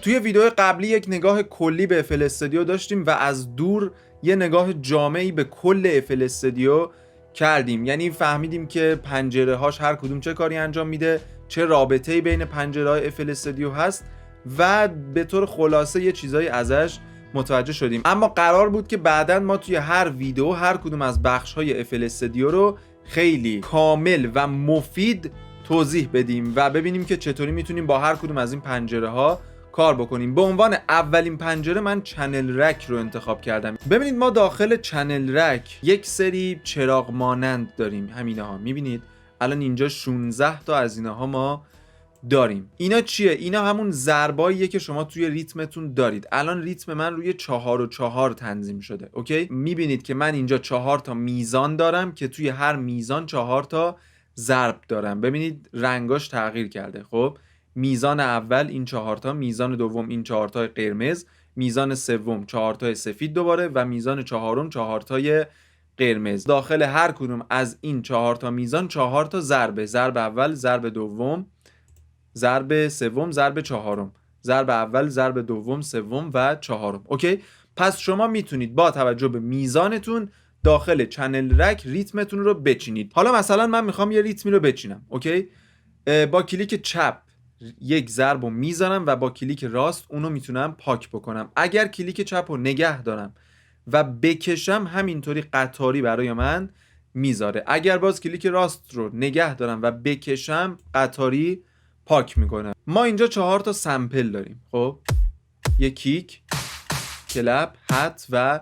توی ویدیو قبلی یک نگاه کلی به FL استودیو داشتیم و از دور یه نگاه جامعی به کل FL استودیو کردیم. یعنی فهمیدیم که پنجره هاش هر کدوم چه کاری انجام میده، چه رابطه‌ای بین پنجره های FL استودیو هست و به طور خلاصه یه چیزایی ازش متوجه شدیم. اما قرار بود که بعداً ما توی هر ویدیو هر کدوم از بخش های FL استودیو رو خیلی کامل و مفید توضیح بدیم و ببینیم که چطوری میتونیم با هر کدوم از این پنجره ها کار بکنیم. به عنوان اولین پنجره من چنل رک رو انتخاب کردم. ببینید ما داخل چنل رک یک سری چراغ مانند داریم. همینها میبینید الان اینجا 16 تا از اینها ما داریم. اینا چیه؟ اینا همون ضرباییه که شما توی ریتمتون دارید. الان ریتم من روی 4 و 4 تنظیم شده. اوکی؟ میبینید که من اینجا 4 تا میزان دارم که توی هر میزان 4 تا ضرب دارم. ببینید رنگاش تغییر کرده. خب میزان اول این 4 تا، میزان دوم این 4 تا قرمز، میزان سوم 4 تا سفید دوباره و میزان چهارم 4 تا قرمز. داخل هر کدوم از این 4 تا میزان 4 تا ضربه. ضرب اول، ضرب دوم، ضرب سوم، ضرب چهارم. ضرب اول، ضرب دوم، سوم و چهارم. اوکی؟ پس شما میتونید با توجه به میزانتون داخل چنل رک ریتمتون رو بچینید. حالا مثلا من میخوام یه ریتمی رو بچینم. اوکی؟ با کلیک چپ یک ضرب رو میزنم و با کلیک راست اونو میتونم پاک بکنم. اگر کلیک چپ رو نگه دارم و بکشم همینطوری قطاری برای من میذاره. اگر باز کلیک راست رو نگه دارم و بکشم قطاری پاک میکنه. ما اینجا 4 تا سمپل داریم. خب یک کیک، کلپ، هت و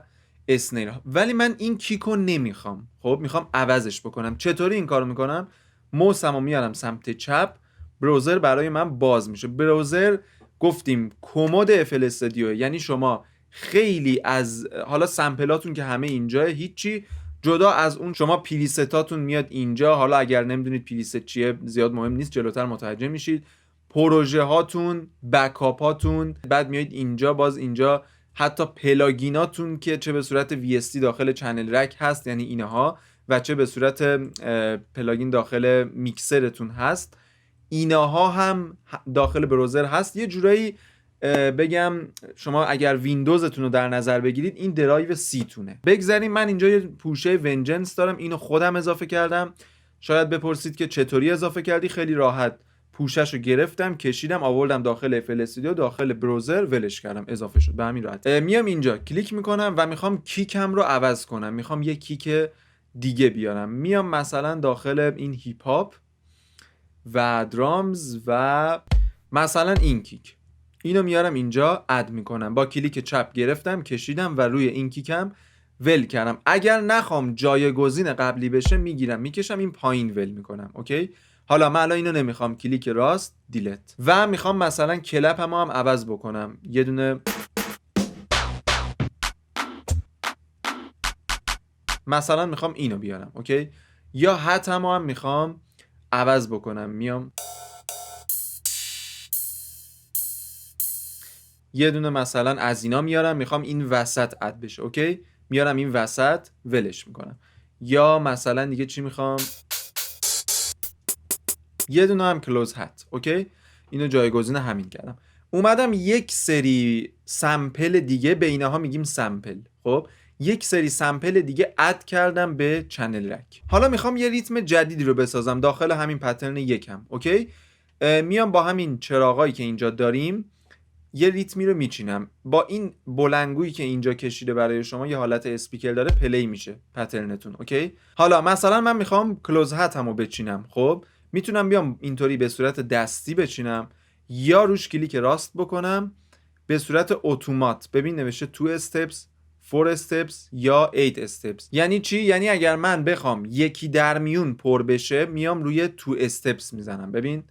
اسنیر. ولی من این کیک رو نمیخوام. خب میخوام عوضش بکنم. چطوری این کارو میکنم؟ موسمو میارم سمت چپ، براوزر برای من باز میشه. براوزر گفتیم کمد FL استودیو، یعنی شما خیلی از حالا سمپلاتون که همه اینجا هیچی، جدا از اون شما پریستاتون میاد اینجا. حالا اگر نمیدونید پریست چیه زیاد مهم نیست، جلوتر متوجه میشید. پروژه هاتون، بکاپ هاتون، بعد میایید اینجا، باز اینجا حتی پلاگیناتون که چه به صورت VST داخل چنل رک هست یعنی اینها، و چه به صورت پلاگین داخل میکسرتون هست، اینها هم داخل براوزر هست. یه جورایی بگم شما اگر ویندوزتون رو در نظر بگیرید این درایو سی تونه. بگذاریم من اینجا یه پوشه ونجنس دارم، اینو خودم اضافه کردم. شاید بپرسید که چطوری اضافه کردی؟ خیلی راحت، پوشش رو گرفتم، کشیدم، آوردم داخل FL استودیو، داخل براوزر ولش کردم، اضافه شد به همین راحت. میام اینجا کلیک میکنم و میخوام کیکم رو عوض کنم، میخوام یه کیک دیگه بیارم. میام مثلا داخل این هیپ هاپ و درامز و مثلا این کیک، اینو میارم اینجا اد میکنم. با کلیک چپ گرفتم، کشیدم و روی این کیکم ول کردم. اگر نخوام جایگزین قبلی بشه میگیرم میکشم این پایین ول میکنم. اوکی؟ حالا من الان اینو نمیخوام، کلیک راست دیلت. و میخوام مثلا کلپمو هم عوض بکنم، یه دونه مثلا میخوام اینو بیارم. اوکی؟ یا هتمو هم میخوام عوض بکنم، میام یه دونه مثلا از اینا میارم، میخوام این وسط اد بشه. اوکی؟ میارم این وسط ولش میکنم. یا مثلا دیگه چی میخوام؟ یه دونه هم کلوز هت. اوکی؟ اینو جایگزین همین کردم. اومدم یک سری سمپل دیگه، به اینها میگیم سمپل. خب یک سری سمپل دیگه اد کردم به چنل رک. حالا میخوام یه ریتم جدیدی رو بسازم داخل همین پترن یکم. اوکی؟ میام با همین چراغایی که اینجا داریم یه ریتمی رو میچینم. با این بلنگویی که اینجا کشیده برای شما یه حالت اسپیکر داره، پلی میشه پترنتون. اوکی؟ حالا مثلا من میخوام کلوز هتمو بچینم. خب میتونم بیام اینطوری به صورت دستی بچینم یا روش کلیک راست بکنم به صورت اتومات. ببین نوشته 2 steps، 4 steps یا 8 steps. یعنی چی؟ یعنی اگر من بخوام یکی در میون پر بشه میام روی 2 steps میزنم. ببین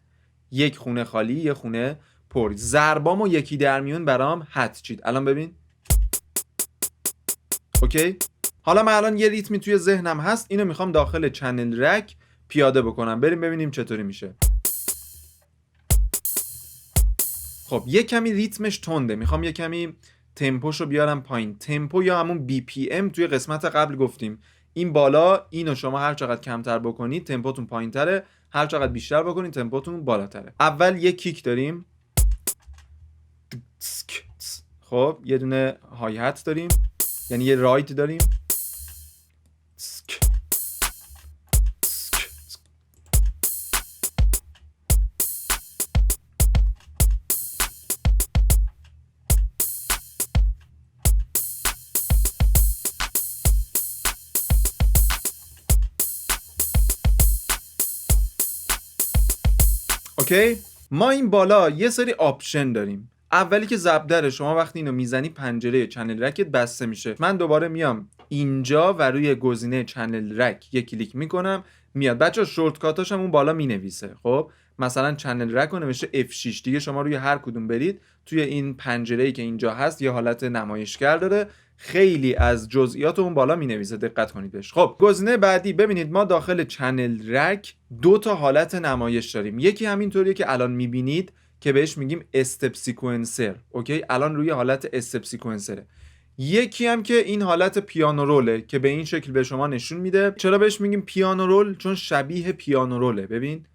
یک خونه خالی، یک خونه پر. ضربامو یکی در میون برام هت چید. الان ببین. اوکی؟ حالا من الان یه ریتمی توی ذهنم هست، اینو میخوام داخل چنل رک پیاده بکنم. بریم ببینیم چطوری میشه. خب یه کمی ریتمش تنده، میخوام یه کمی تمپوشو بیارم پایین. تمپو یا همون BPM توی قسمت قبل گفتیم این بالا، اینو شما هر چقدر کمتر بکنید تمپوتون پایینتره، هر چقدر بیشتر بکنید تمپوتون بالاتره. اول یه کیک داریم، خب یه دونه های هت داریم، یعنی یه رایت داریم. اوکی، ما این بالا یه سری آپشن داریم. اولی که ضبط داره، شما وقتی اینو میزنی پنجره چنل رکت بسته میشه. من دوباره میام اینجا و روی گزینه چنل رک یک کلیک میکنم، میاد. بچه‌ها شورتکاتاش هم اون بالا مینویسه. خب مثلا چنل رک رو نوشته F6. دیگه شما روی هر کدوم برید توی این پنجره‌ای که اینجا هست یه حالت نمایشگر داره، خیلی از جزئیات اون بالا مینویسه، دقت کنید بهش. خب گزینه بعدی، ببینید ما داخل چنل رک دو تا حالت نمایش داریم. یکی همینطوریه که الان میبینید که بهش میگیم استپ سیکونسر. اوکی، الان روی حالت استپ سیکونسره. یکی هم که این حالت پیانو روله که به این شکل به شما نشون میده. چرا بهش میگیم پیانو رول؟ چون شبیه پیانو روله. ببین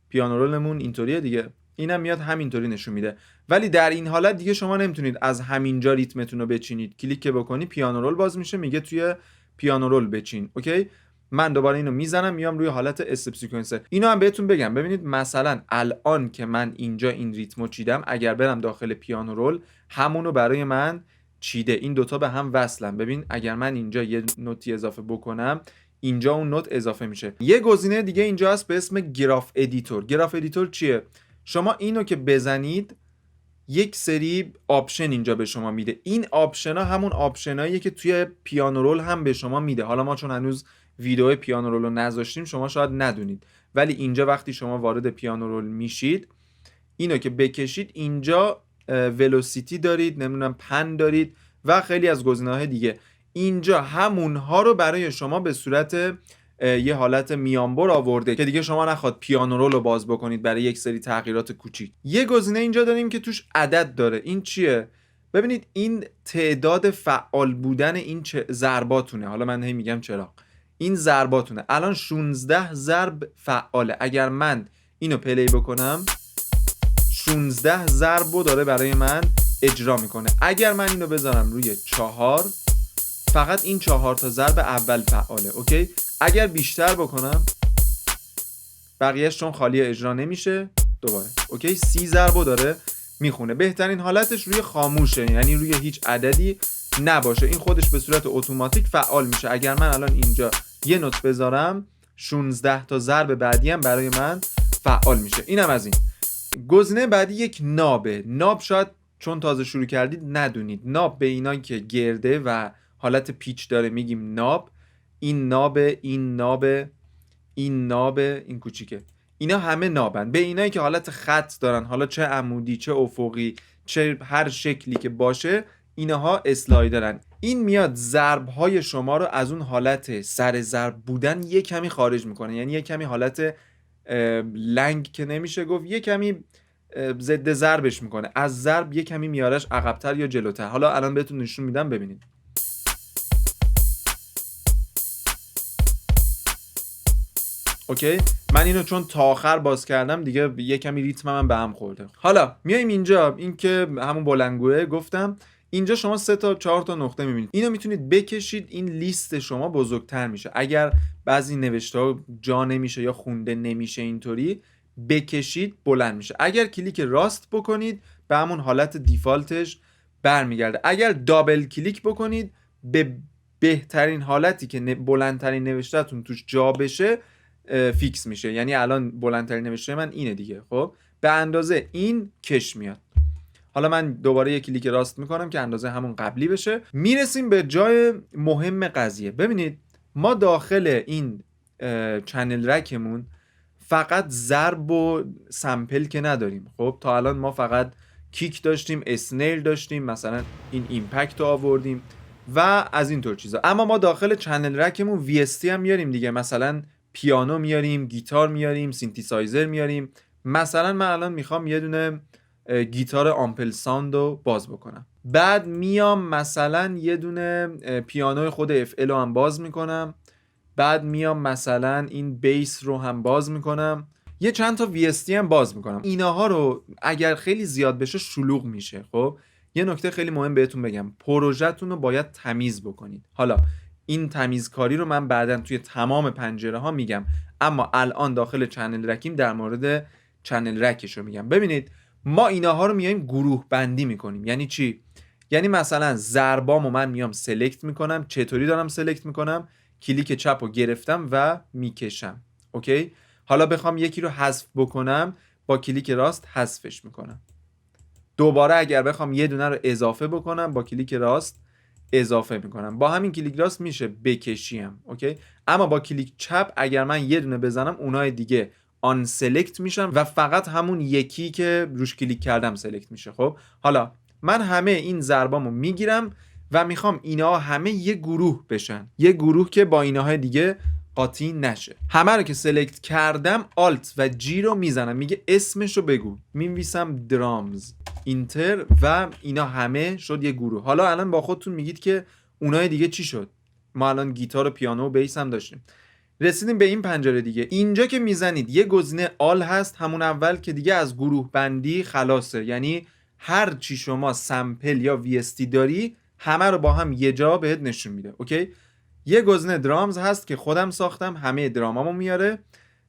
پیانو رولمون اینطوریه دیگه، اینم میاد همینطوری نشون میده. ولی در این حالت دیگه شما نمیتونید از همینجا ریتمتون رو بچینید. کلیک که بکنی پیانو رول باز میشه، میگه توی پیانو رول بچین. اوکی، من دوباره اینو میزنم، میام روی حالت استپ سیکونسر. اینو هم بهتون بگم، ببینید مثلا الان که من اینجا این ریتمو چیدم، اگر برم داخل پیانو رول همونو برای من چیده. این دوتا به هم وصلن. ببین اگر من اینجا یه نوتی اضافه بکنم، اینجا اون نوت اضافه میشه. یه گزینه دیگه اینجا هست به اسم گراف ادیتور. گراف ادیتور چیه؟ شما اینو که بزنید یک سری آپشن اینجا به شما میده. این آپشن ها همون آپشناییه که توی پیانو رول هم به شما میده. حالا ما چون هنوز ویدیو پیانو رول رو نذاشتیم شما شاید ندونید، ولی اینجا وقتی شما وارد پیانو رول میشید، اینو که بکشید اینجا ولوسیتی دارید، نمیدونم پن دارید و خیلی از گزینه‌های دیگه. اینجا همونها رو برای شما به صورت یه حالت میانبر آورده که دیگه شما نخواد پیانو رول رو باز بکنید برای یک سری تغییرات کوچیک. یه گزینه اینجا داریم که توش عدد داره. این چیه؟ ببینید این تعداد فعال بودن این ضرباتونه. حالا من هی میگم چرا. این ضرباتونه. الان 16 ضرب فعاله. اگر من اینو پلی بکنم 16 ضربو داره برای من اجرا میکنه. اگر من اینو بذارم روی 4، فقط این 4 تا ضرب اول فعاله. اوکی، اگر بیشتر بکنم بقیهش چون خالی اجرا نمیشه دوباره. اوکی، 30 ضربو داره میخونه. بهترین حالتش روی خاموشه، یعنی روی هیچ عددی نباشه. این خودش به صورت اتوماتیک فعال میشه. اگر من الان اینجا یه نوت بذارم 16 تا ضرب بعدی هم برای من فعال میشه. اینم از این. گزینه بعدی یک نابه. ناب شاید چون تازه شروع کردید ندونید. ناب به اینا که گرده و حالت پیچ داره میگیم ناب. این نابه، این نابه، این نابه، این کوچیکه، اینا همه نابن. به اینایی که حالت خط دارن، حالا چه عمودی چه افقی چه هر شکلی که باشه، اینها اسلایدرن. این میاد ضرب‌های شما رو از اون حالت سر ضرب بودن یه کمی خارج میکنه، یعنی یه کمی حالت لنگ که نمیشه گفت، یه کمی ضد ضربش میکنه. از ضرب یه کمی میارش عقب‌تر یا جلوتر. حالا الان بهتون نشون میدم، ببینید. اوکی، من اینو چون تا آخر باز کردم دیگه یه کمی ریتمم به هم خورده. حالا میایم اینجا، این که همون بلندگوه گفتم، اینجا شما 3 تا 4 تا نقطه میبینید. اینو میتونید بکشید، این لیست شما بزرگتر میشه. اگر بعضی نوشته ها جا نمیشه یا خونده نمیشه اینطوری، بکشید بلند میشه. اگر کلیک راست بکنید به همون حالت دیفالتش برمیگرده. اگر دابل کلیک بکنید به بهترین حالتی که بلندترین نوشتهتون توش جا بشه فیکس میشه. یعنی الان بلندترین نوشته من اینه دیگه. خب به اندازه این کش میاد. حالا من دوباره یک کلیک راست میکنم که اندازه همون قبلی بشه. میرسیم به جای مهم قضیه. ببینید ما داخل این چنل رکمون فقط ضرب و سمپل که نداریم. خب تا الان ما فقط کیک داشتیم، اسنیل داشتیم، مثلا این ایمپکت رو آوردیم و از اینطور چیزا. اما ما داخل چنل رکمون VST هم میاریم دیگه. مثلا پیانو میاریم، گیتار میاریم، سینتیسایزر میاریم. مثلا من الان میخوام یه دونه گیتار آمپل ساوند رو باز بکنم. بعد میام مثلا یه دونه پیانو خود FL رو هم باز میکنم. بعد میام مثلا این بیس رو هم باز میکنم. یه چند تا VST هم باز میکنم. اینها رو اگر خیلی زیاد بشه شلوغ میشه. خب یه نکته خیلی مهم بهتون بگم، پروژه‌تون رو باید تمیز بکنید. حالا این تمیزکاری رو من بعداً توی تمام پنجره ها میگم، اما الان داخل چنل رکیم در مورد چنل رکش رو میگم. ببینید ما ایناها رو میایم گروه بندی میکنیم. یعنی چی؟ یعنی مثلا ضربامو من میام سلکت میکنم. چطوری دارم سلکت میکنم؟ کلیک چپ رو گرفتم و میکشم. اوکی؟ حالا بخوام یکی رو حذف بکنم، با کلیک راست حذفش میکنم. دوباره اگر بخوام یه دونه رو اضافه بکنم، با کلیک راست اضافه میکنم. با همین کلیک راست میشه بکشیم. اوکی؟ اما با کلیک چپ اگر من یه دونه بزنم، اونای دیگه آن سلکت میشن و فقط همون یکی که روش کلیک کردم سلکت میشه. خب حالا من همه این ضربامو میگیرم و میخوام اینا همه یه گروه بشن، یه گروه که با ایناهای دیگه قاطی نشه. همه رو که سلکت کردم، آلت و جی رو میزنم، میگه اسمش رو بگو، مینویسم درامز، اینتر، و اینا همه شد یه گروه. حالا الان با خودتون میگید که اونای دیگه چی شد؟ ما الان گیتار و پیانو و بیس هم داشتیم. رسیدیم به این پنجره دیگه. اینجا که میزنید یه گزینه آل هست، همون اول که دیگه از گروه بندی خلاصه. یعنی هر چی شما سمپل یا وی داری همه رو با هم یه جا بهت نشون میده. اوکی؟ یه گزینه درامز هست که خودم ساختم، همه درامامو میاره،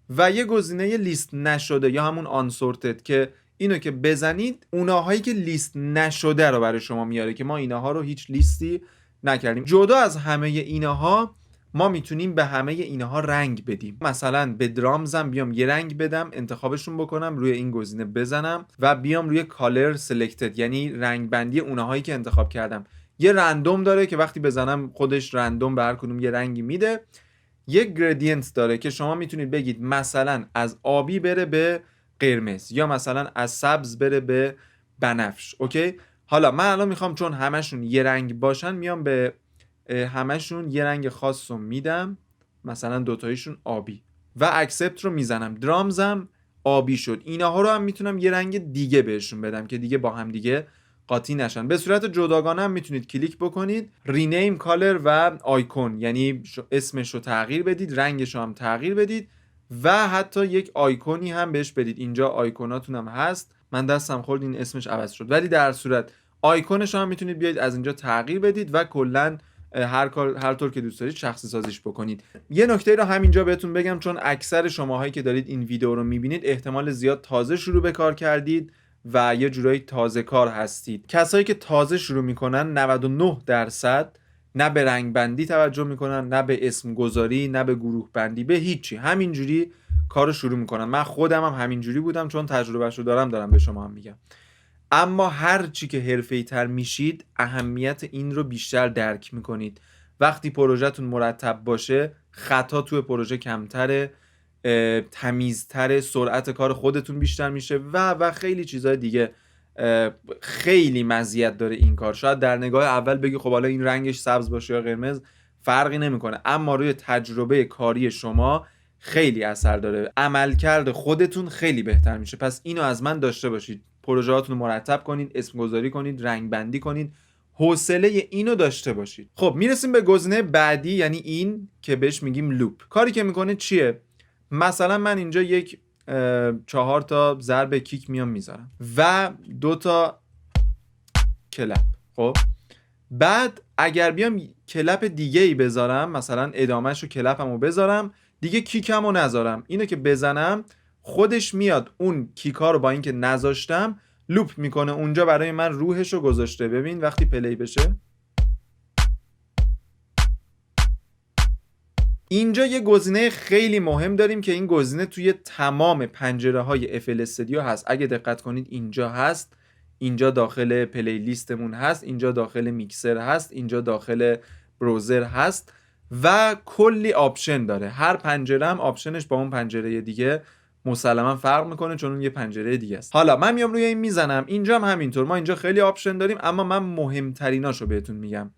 و یه گزینه لیست نشده یا همون آنسورتد که اینو که بزنید اوناهایی که لیست نشده رو برای شما میاره، که ما ایناها رو هیچ لیستی نکردیم. جدا از همه ایناها ما میتونیم به همه ایناها رنگ بدیم. مثلا به درامزم بیام یه رنگ بدم، انتخابشون بکنم، روی این گزینه بزنم و بیام روی کالر سلکتد، یعنی رنگ بندی اوناهایی که انتخاب کردم. یه رندوم داره که وقتی بزنم خودش رندوم به هر کدوم یه رنگی میده. یه گردینت داره که شما میتونید بگید مثلا از آبی بره به قرمز، یا مثلا از سبز بره به بنفش. اوکی؟ حالا من الان میخوام چون همشون یه رنگ باشن، میام به همشون یه رنگ خاص رو میدم، مثلا دوتایشون آبی، و اکسپت رو میزنم. درامزم آبی شد. اینها رو هم میتونم یه رنگ دیگه بهشون بدم که دیگه با هم دیگه قاطی نشن. به صورت جداگانه هم میتونید کلیک بکنید، رینیم کالر و آیکون، یعنی اسمش رو تغییر بدید، رنگش رو هم تغییر بدید، و حتی یک آیکونی هم بهش بدید. اینجا آیکوناتون هم هست، من دستم خورد این اسمش عوض شد، ولی در صورت آیکونش هم میتونید بیاید از اینجا تغییر بدید و کلا هر طور که دوست دارید شخصی سازیش بکنید. یه نکته رو همینجا بهتون بگم، چون اکثر شماهایی که دارید این ویدیو رو میبینید احتمال زیاد تازه شروع به کار کردید و یه جورایی تازه کار هستید. کسایی که تازه شروع میکنن 99% نه به رنگ بندی توجه میکنن، نه به اسم گذاری، نه به گروه بندی، به هیچی، همینجوری کارو شروع میکنن. من خودم هم همینجوری بودم، چون تجربهشو دارم به شما هم میگم. اما هر چی که حرفه‌ای تر میشید اهمیت این رو بیشتر درک میکنید. وقتی پروژهتون مرتب باشه، خطا توی پروژه کمتره، تمیزتره، سرعت کار خودتون بیشتر میشه و خیلی چیزای دیگه. خیلی مزیت داره این کار. شاید در نگاه اول بگی خب حالا این رنگش سبز باشه یا قرمز فرقی نمیکنه، اما روی تجربه کاری شما خیلی اثر داره. عملکرد خودتون خیلی بهتر میشه. پس اینو از من داشته باشید، پروژه‌هاتون رو مرتب کنید، اسم گذاری کنید، رنگ بندی کنید، حوصله اینو داشته باشید. خب میرسیم به گزینه بعدی، یعنی این که بهش میگیم لوپ. کاری که میکنه چیه؟ مثلا من اینجا یک 4 تا ضرب کیک میام میذارم و 2 تا کلپ. خب بعد اگر بیام کلپ دیگه ای بذارم، مثلا ادامهش رو کلپمو بذارم، دیگه کیکمو نذارم، اینو که بزنم خودش میاد اون کیکا رو با اینکه نذاشتم لوپ میکنه اونجا، برای من روحش رو گذاشته. ببین وقتی پلی بشه اینجا یه گزینه خیلی مهم داریم که این گزینه توی تمام پنجره های FL استودیو هست. اگه دقت کنید اینجا هست، اینجا داخل پلی لیستمون هست، اینجا داخل میکسر هست، اینجا داخل بروزر هست و کلی آپشن داره. هر پنجره هم آپشنش با اون پنجره دیگه مسلما فرق میکنه، چون اون یه پنجره دیگه است. حالا من میام روی این میزنم، اینجا هم همینطور. ما اینجا خیلی آپشن داریم، اما من مهمتریناشو بهتون میگم.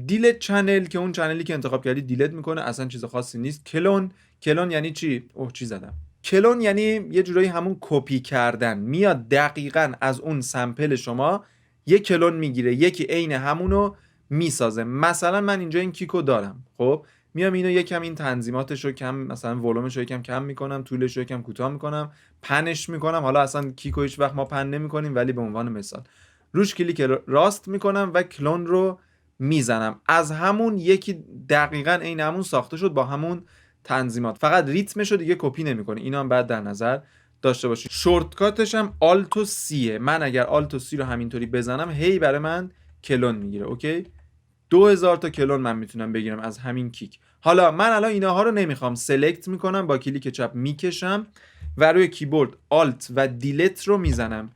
دیلت چنل، که اون چنلی که انتخاب کردی دیلت میکنه، اصلا چیز خاصی نیست. کلون یعنی چی؟ چی زدم؟ کلون یعنی یه جورایی همون کپی کردن. میاد دقیقاً از اون سمپل شما یه کلون میگیره، یکی عین همونو میسازه. مثلا من اینجا این کیکو دارم، خب میام اینو یکم این تنظیماتش رو کم، مثلا ولومش رو یکم کم میکنم، طولش رو یکم کوتاه میکنم، پنش میکنم. حالا اصلا کیکو هیچ وقت ما پن نمیکنیم، ولی به عنوان مثال روش کلیک راست میکنم و کلون رو میزنم. از همون یکی دقیقاً عین همون ساخته شد با همون تنظیمات، فقط ریتمش رو دیگه کپی نمیکنه. اینا هم بعد در نظر داشته باشید. شورتکاتش هم آلت و سیه. من اگر آلت و سی رو همینطوری بزنم هی برای من کلون میگیره. اوکی، 2000 تا کلون من میتونم بگیرم از همین کیک. حالا من الان اینها رو نمیخوام، سلکت میکنم، با کلیک چپ میکشم و روی کیبورد آلت و دیلیت رو میزنم.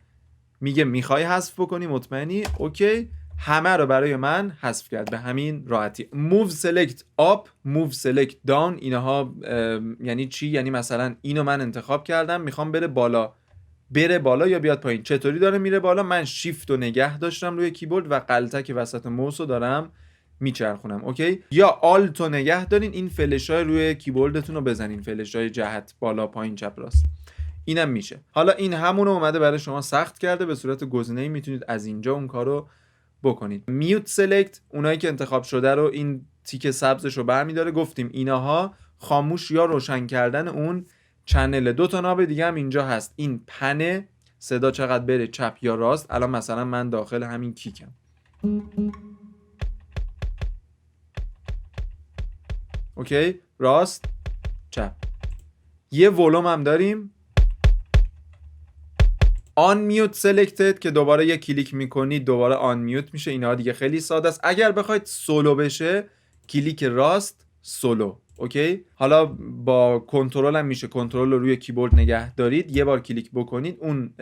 میگه میخوای حذف بکنی؟ مطمئنی؟ اوکی، همه رو برای من حذف کرد به همین راحتی. موو سلکت آپ، موو سلکت داون، اینها یعنی چی؟ یعنی مثلا اینو من انتخاب کردم میخوام بره بالا یا بیاد پایین. چطوری داره میره بالا؟ من شیفت و نگه داشتم روی کیبورد و غلطک وسط موس رو دارم میچرخونم. اوکی، یا آلت و نگه دارین، این فلشای روی کیبوردتون رو بزنین، فلشای جهت بالا پایین چپ راست، اینم میشه. حالا این همون رو اومده برای شما سخت کرده، به صورت گزینه‌ای میتونید از اینجا اون کارو بکنید. میوت سلکت، اونایی که انتخاب شده رو این تیک سبزش رو برمیداره. گفتیم اینها خاموش یا روشن کردن اون چنل. 2 تا ناب دیگه هم اینجا هست. این پنه صدا چقدر بره چپ یا راست. الان مثلا من داخل همین کیکم، اوکی، راست چپ. یه ولوم هم داریم آن میوت سلکتد که دوباره یه کلیک میکنید دوباره آن میوت میشه. اینها دیگه خیلی ساده است. اگر بخواید سولو بشه کلیک راست سولو. اوکی، حالا با کنترل هم میشه، کنترل رو روی کیبورد نگه دارید، یه بار کلیک بکنید اون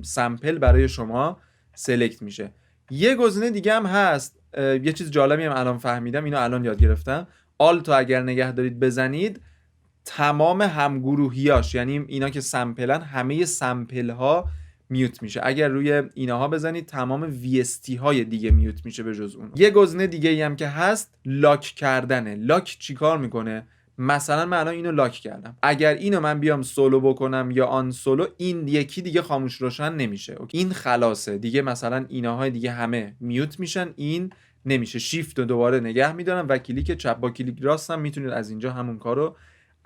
سمپل برای شما سلکت میشه. یه گزینه دیگه هم هست، یه چیز جالبی هم الان فهمیدم، اینو الان یاد گرفتم. آلتو اگر نگه دارید بزنید تمام همگروهیاش، یعنی اینا که سمپلن، همه سمپل ها میوت میشه. اگر روی اینها بزنید تمام VST های دیگه میوت میشه به جز اون. یه گزینه دیگه ای هم که هست لاک کردنه. لاک چیکار میکنه؟ مثلا من الان اینو لاک کردم، اگر اینو من بیام سولو بکنم یا آن سولو، این یکی دیگه خاموش روشن نمیشه. این خلاصه دیگه، مثلا اینها دیگه همه میوت میشن، این نمیشه. شیفت رو دوباره نگه میدارم و کلیک چپ با کلیک راست هم میتونید از اینجا همون کارو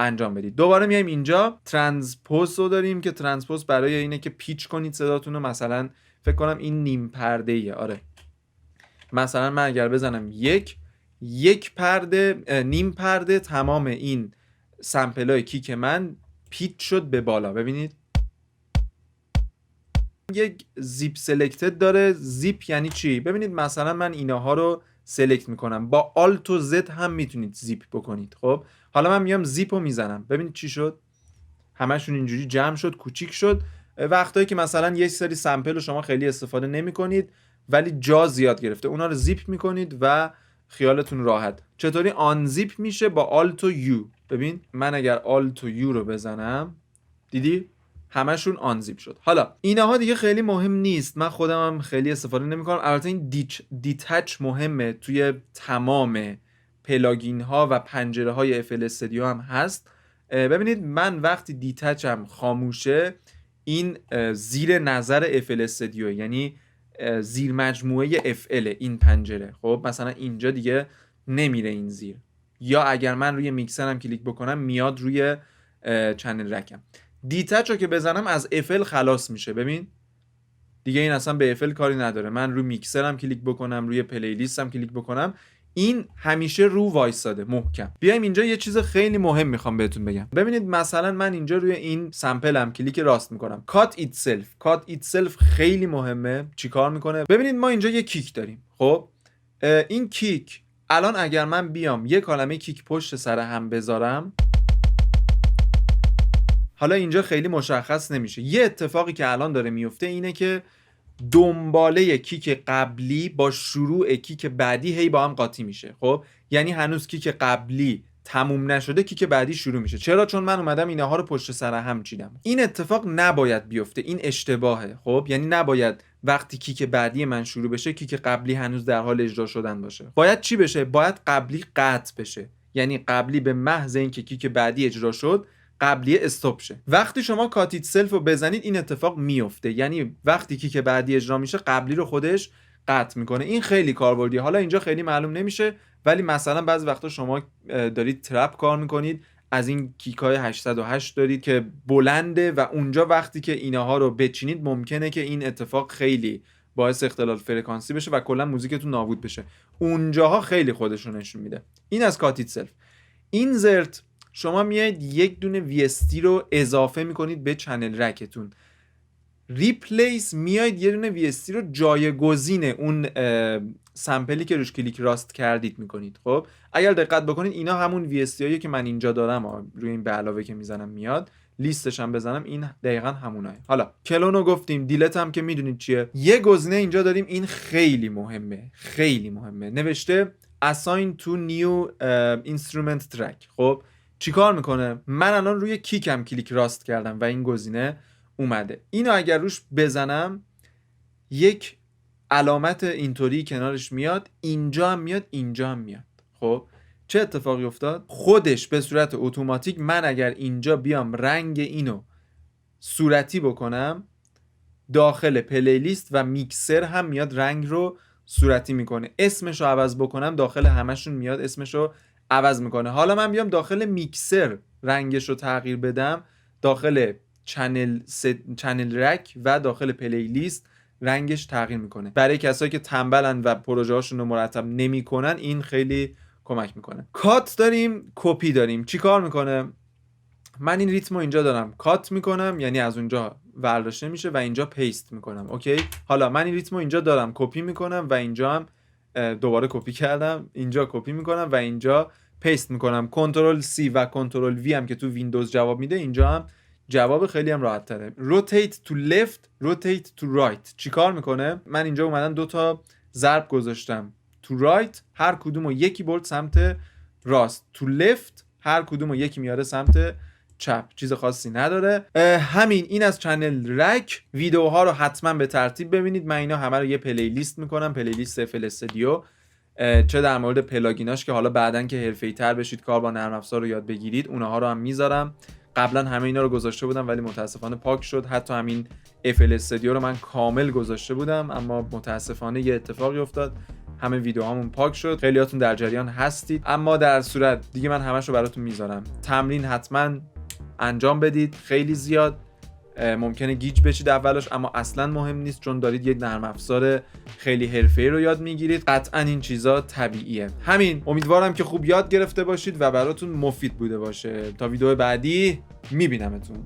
انجام بدید. دوباره میایم اینجا ترانسپوز رو داریم که ترانسپوز برای اینه که پیچ کنید صداتون رو. مثلا فکر کنم این نیم پرده ایه. آره، مثلا من اگر بزنم یک پرده، نیم پرده، تمام این سمپل های کیک من پیچ شد به بالا. ببینید یک زیپ سلکتد داره. زیپ یعنی چی؟ ببینید مثلا من اینها رو سلکت میکنم، با آلت و زد هم میتونید زیپ بکنید. خب حالا من میام زیپ رو میزنم، ببینید چی شد؟ همشون اینجوری جمع شد، کوچیک شد. وقتایی که مثلا یه سری سمپل رو شما خیلی استفاده نمی کنید ولی جا زیاد گرفته، اونا رو زیپ میکنید و خیالتون راحت. چطوری آن زیپ میشه؟ با آلت و یو. ببین من اگر آلت و یو رو بزنم، دیدی همشون آن زیپ شد. حالا اینها دیگه خیلی مهم نیست، من خودم هم خیلی استفاده نمی‌کنم. البته این دیتچ مهمه، توی تمام پلاگین ها و پنجره های FL استودیو هم هست. ببینید من وقتی دیتچم خاموشه، این زیر نظر FL استودیو، یعنی زیر مجموعه FL این پنجره. خب مثلا اینجا دیگه نمیره این زیر، یا اگر من روی میکسرم کلیک بکنم میاد روی چنل رکم. دیتچ رو که بزنم از FL خلاص میشه. ببین دیگه این اصلا به FL کاری نداره. من روی میکسرم کلیک بکنم، روی پلیلیستم کلیک بکنم، این همیشه رو وایساده محکم. بیایم اینجا یه چیز خیلی مهم میخوام بهتون بگم. ببینید مثلا من اینجا روی این سمپلم کلیک راست میکنم، کات ایتسلف خیلی مهمه. چیکار میکنه؟ ببینید ما اینجا یه کیک داریم. خب این کیک الان اگر من بیام یه کلمه کیک پشت سر هم بذارم، حالا اینجا خیلی مشخص نمیشه. یه اتفاقی که الان داره میفته اینه که دنباله کیک قبلی با شروع کیک بعدی هی با هم قاطی میشه. خب یعنی هنوز کیک قبلی تموم نشده، کیک بعدی شروع میشه. چرا؟ چون من اومدم اینها رو پشت سر هم چیدم. این اتفاق نباید بیفته، این اشتباهه. خب یعنی نباید وقتی کیک بعدی من شروع بشه کیک قبلی هنوز در حال اجرا شدن باشه. باید چی بشه؟ باید قبلی قطع بشه، یعنی قبلی به محض اینکه کیک بعدی اجرا شد قبلی استاپ شه. وقتی شما کاتیت سلف رو بزنید این اتفاق میفته، یعنی وقتی که بعدی اجرا میشه قبلی رو خودش قطع میکنه. این خیلی کاربردیه. حالا اینجا خیلی معلوم نمیشه، ولی مثلا بعضی وقتا شما دارید ترپ کار میکنید، از این کیکای 808 دارید که بلنده و اونجا وقتی که اینها رو بچینید ممکنه که این اتفاق خیلی باعث اختلال فرکانسی بشه و کلا موزیکتون نابود بشه. اونجاها خیلی خودشون نشون میده. این از کاتیت سلف. اینزرت، شما میایید یک دونه VST رو اضافه میکنید به چنل رکتون. ریپلیس، میایید یه دونه VST رو جایگزین اون سمپلی که روش کلیک راست کردید میکنید. خب اگر دقت بکنید اینا همون VST هایی که من اینجا دارم روی این به علاوه که میزنم میاد، لیستش هم بزنم این دقیقاً همونای. حالا کلونو گفتیم، دیلت هم که میدونید چیه. یه گزینه اینجا داریم، این خیلی مهمه، خیلی مهمه. نوشته assign to new instrument track. خب چیکار میکنه؟ من الان روی کیکم کلیک راست کردم و این گزینه اومده. اینو اگر روش بزنم یک علامت اینطوری کنارش میاد، اینجا هم میاد، اینجا هم میاد. خب چه اتفاقی افتاد؟ خودش به صورت اتوماتیک، من اگر اینجا بیام رنگ اینو صورتی بکنم، داخل پلیلیست و میکسر هم میاد رنگ رو صورتی میکنه. اسمشو عوض بکنم، داخل همشون میاد اسمشو عوض میکنه. حالا من بیام داخل میکسر رنگش رو تغییر بدم، داخل چنل رک و داخل پلیلیست رنگش تغییر میکنه. برای کسایی که تنبلن و پروژه هاشون رو مرتب نمیکنن این خیلی کمک میکنه. کات داریم، کپی داریم. چی کار میکنه؟ من این ریتمو اینجا دارم کات میکنم، یعنی از اونجا برداشته میشه و اینجا پیست میکنم. اوکی، حالا من این ریتمو اینجا دارم کپی میکنم و اینجا هم دوباره کپی کردم، اینجا کپی میکنم و اینجا پیست میکنم. کنترل C و کنترل V هم که تو ویندوز جواب میده، اینجا هم جواب خیلی هم راحت تره. روتیت تو لفت، روتیت تو رایت. چی کار میکنه؟ من اینجا اومدم دو تا ضرب گذاشتم تو رایت، هر کدومو یکی برد سمت راست. تو لفت هر کدومو یکی میاره سمت چپ. چیز خاصی نداره. همین. این از چنل رک. ویدیوها رو حتما به ترتیب ببینید. من اینا همه رو یه پلیلیست میکنم، پلیلیست FL استودیو، چه در مورد پلاگیناش که حالا بعدن که حرفه‌ای‌تر بشید کار با نرم افزار رو یاد بگیرید، اونها رو هم میذارم. قبلا همه اینا رو گذاشته بودم ولی متاسفانه پاک شد. حتی همین FL استودیو رو من کامل گذاشته بودم اما متاسفانه یه اتفاقی افتاد، همه ویدیوهامون پاک شد. خیلیاتون در جریان هستید، اما در صورت دیگه من همش رو براتون میذارم. تمرین حتما انجام بدید، خیلی زیاد. ممکنه گیج بشید اولش اما اصلا مهم نیست، چون دارید یک نرم افزار خیلی حرفه‌ای رو یاد میگیرید. قطعا این چیزا طبیعیه. همین. امیدوارم که خوب یاد گرفته باشید و براتون مفید بوده باشه. تا ویدیو بعدی میبینمتون.